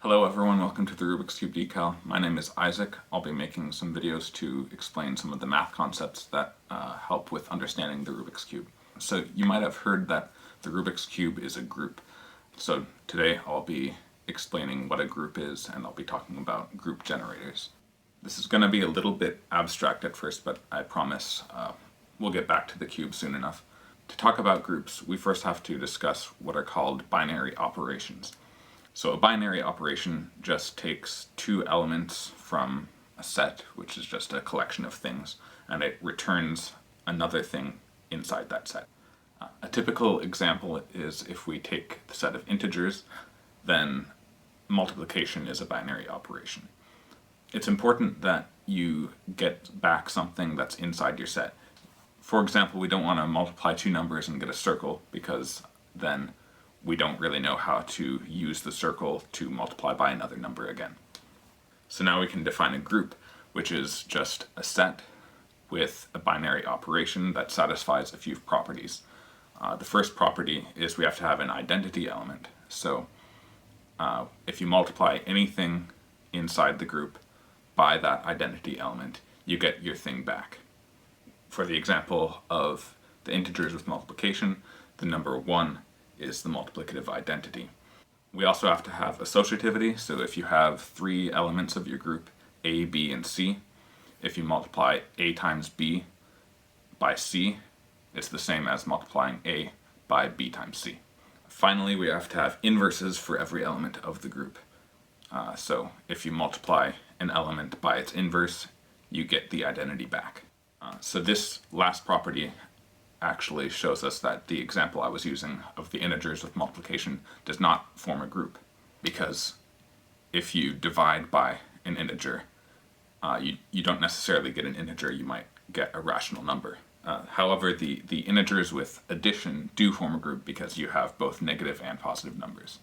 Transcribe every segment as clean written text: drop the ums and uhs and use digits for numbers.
Hello everyone, welcome to the Rubik's Cube Decal. My name is Isaac. I'll be making some videos to explain some of the math concepts that help with understanding the Rubik's Cube. So you might have heard that the Rubik's Cube is a group. So today I'll be explaining what a group is, and I'll be talking about group generators. This is going to be a little bit abstract at first, but I promise we'll get back to the cube soon enough. To talk about groups, we first have to discuss what are called binary operations. So a binary operation just takes two elements from a set, which is just a collection of things, and it returns another thing inside that set. A typical example is if we take the set of integers, then multiplication is a binary operation. It's important that you get back something that's inside your set. For example, we don't want to multiply two numbers and get a circle, because then we don't really know how to use the circle to multiply by another number again. So now we can define a group, which is just a set with a binary operation that satisfies a few properties. The first property is we have to have an identity element. So if you multiply anything inside the group by that identity element, you get your thing back. For the example of the integers with multiplication, the number 1 is the multiplicative identity. We also have to have associativity, so if you have three elements of your group, A, B, and C, if you multiply A times B by C, it's the same as multiplying A by B times C. Finally, we have to have inverses for every element of the group. So if you multiply an element by its inverse, you get the identity back. So this last property actually shows us that the example I was using of the integers with multiplication does not form a group, because if you divide by an integer, you don't necessarily get an integer, you might get a rational number. However, the integers with addition do form a group because you have both negative and positive numbers.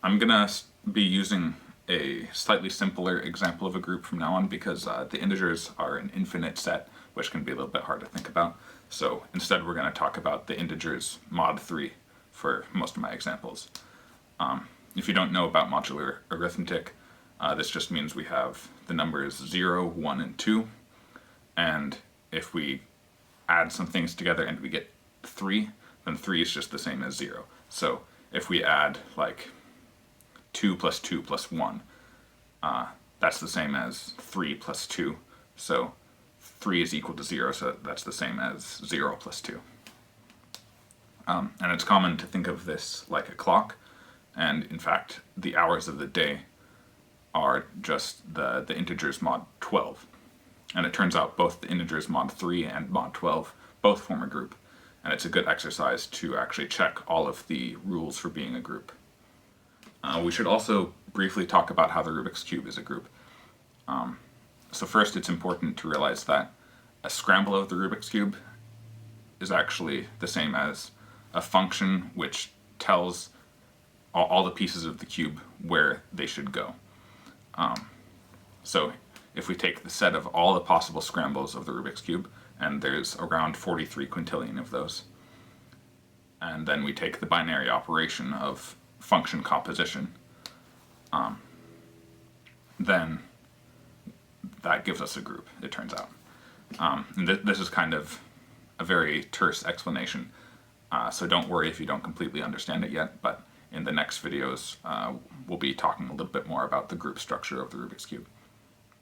I'm gonna be using a slightly simpler example of a group from now on, because the integers are an infinite set, which can be a little bit hard to think about. So instead we're going to talk about the integers mod 3 for most of my examples. If you don't know about modular arithmetic, this just means we have the numbers 0, 1, and 2, and if we add some things together and we get 3, then 3 is just the same as 0. So if we add like 2 plus 2 plus 1, that's the same as 3 plus 2, so 3 is equal to 0, so that's the same as 0 plus 2. And it's common to think of this like a clock, and in fact the hours of the day are just the integers mod 12. And it turns out both the integers mod 3 and mod 12 both form a group, and it's a good exercise to actually check all of the rules for being a group. We should also briefly talk about how the Rubik's Cube is a group. So first, it's important to realize that a scramble of the Rubik's Cube is actually the same as a function which tells all the pieces of the cube where they should go. So if we take the set of all the possible scrambles of the Rubik's Cube, and there's around 43 quintillion of those, and then we take the binary operation of function composition, then that gives us a group, it turns out. And this is kind of a very terse explanation, so don't worry if you don't completely understand it yet, but in the next videos we'll be talking a little bit more about the group structure of the Rubik's Cube.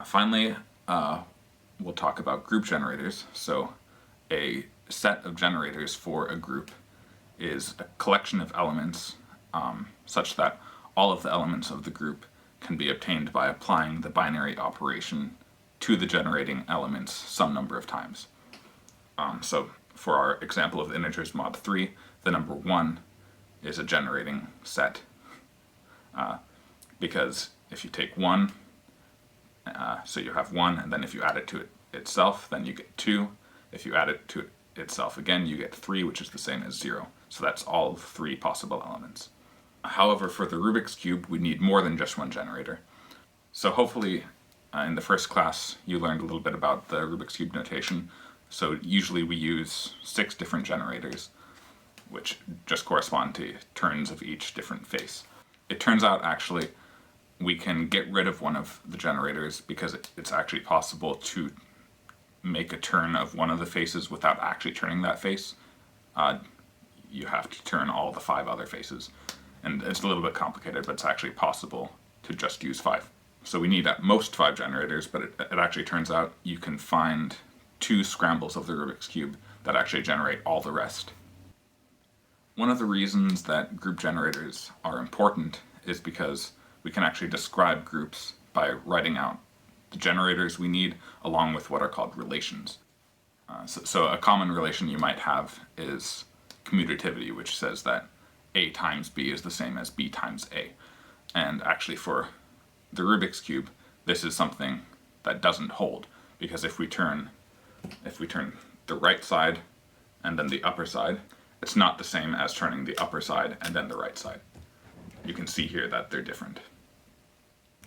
Finally, we'll talk about group generators. So a set of generators for a group is a collection of elements such that all of the elements of the group can be obtained by applying the binary operation to the generating elements some number of times. So for our example of the integers mod 3, the number 1 is a generating set, because if you take 1, so you have 1, and then if you add it to it itself, then you get 2. If you add it to it itself again, you get 3, which is the same as 0. So that's all 3 possible elements. However, for the Rubik's Cube, we need more than just one generator. So hopefully in the first class you learned a little bit about the Rubik's Cube notation. So usually we use 6 different generators, which just correspond to turns of each different face. It turns out actually we can get rid of one of the generators because it's actually possible to make a turn of one of the faces without actually turning that face. You have to turn all the 5 other faces. And it's a little bit complicated, but it's actually possible to just use 5. So we need at most 5 generators, but it actually turns out you can find 2 scrambles of the Rubik's Cube that actually generate all the rest. One of the reasons that group generators are important is because we can actually describe groups by writing out the generators we need along with what are called relations. So a common relation you might have is commutativity, which says that A times B is the same as B times A. And actually for the Rubik's Cube, this is something that doesn't hold, because if we turn the right side and then the upper side, it's not the same as turning the upper side and then the right side. You can see here that they're different.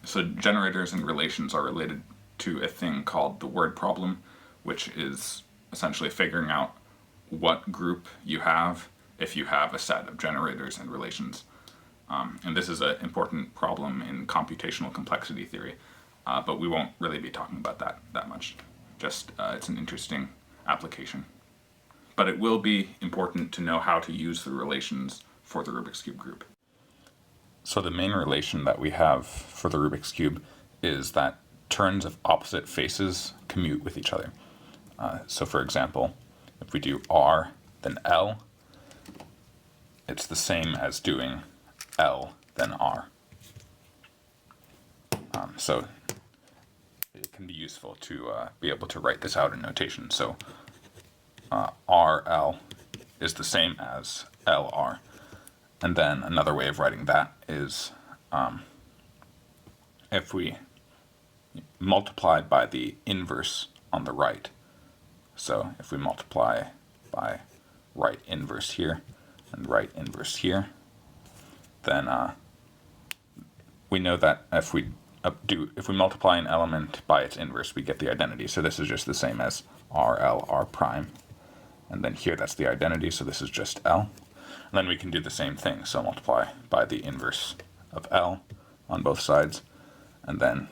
So generators and relations are related to a thing called the word problem, which is essentially figuring out what group you have if you have a set of generators and relations. And this is an important problem in computational complexity theory, but we won't really be talking about that much. Just it's an interesting application. But it will be important to know how to use the relations for the Rubik's Cube group. So the main relation that we have for the Rubik's Cube is that turns of opposite faces commute with each other. So for example, if we do R, then L, it's the same as doing L, then R. So it can be useful to be able to write this out in notation. So RL is the same as LR. And then another way of writing that is if we multiply by the inverse on the right. So if we multiply by right inverse here and right inverse here, then we know that if we multiply an element by its inverse, we get the identity. So this is just the same as RL, R prime. And then here that's the identity, so this is just L. And then we can do the same thing, so multiply by the inverse of L on both sides. And then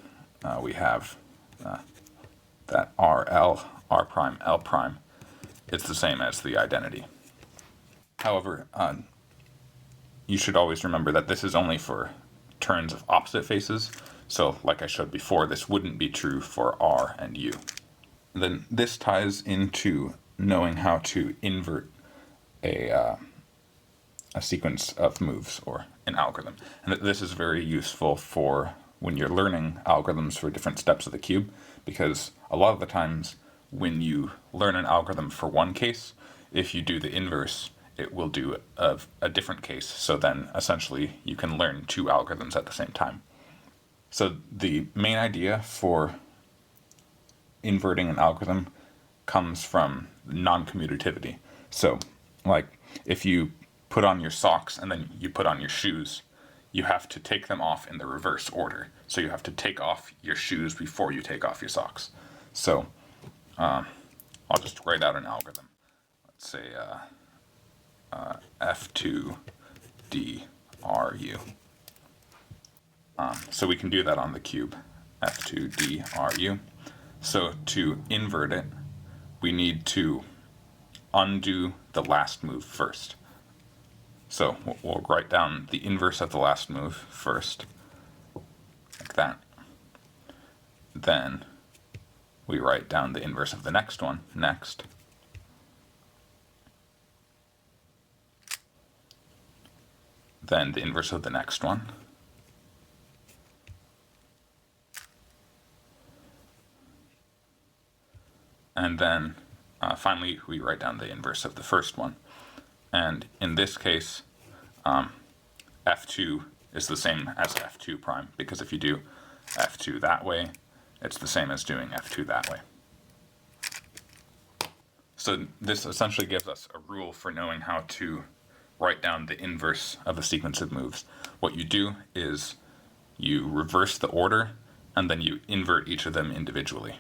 we have that RL, R prime, L prime. It's the same as the identity. However, you should always remember that this is only for turns of opposite faces. So like I showed before, this wouldn't be true for R and U. And then this ties into knowing how to invert a sequence of moves or an algorithm. And this is very useful for when you're learning algorithms for different steps of the cube, because a lot of the times when you learn an algorithm for one case, if you do the inverse, it will do a different case. So then essentially you can learn 2 algorithms at the same time. So the main idea for inverting an algorithm comes from non-commutativity. So like if you put on your socks and then you put on your shoes, you have to take them off in the reverse order. So you have to take off your shoes before you take off your socks. So I'll just write out an algorithm. Let's say F2DRU. So we can do that on the cube, F2DRU. So to invert it, we need to undo the last move first. So we'll write down the inverse of the last move first, like that. Then we write down the inverse of the next one next. Then the inverse of the next one. And then finally we write down the inverse of the first one. And in this case, F2 is the same as F2 prime, because if you do F2 that way, it's the same as doing F2 that way. So this essentially gives us a rule for knowing how to write down the inverse of a sequence of moves. What you do is you reverse the order, and then you invert each of them individually.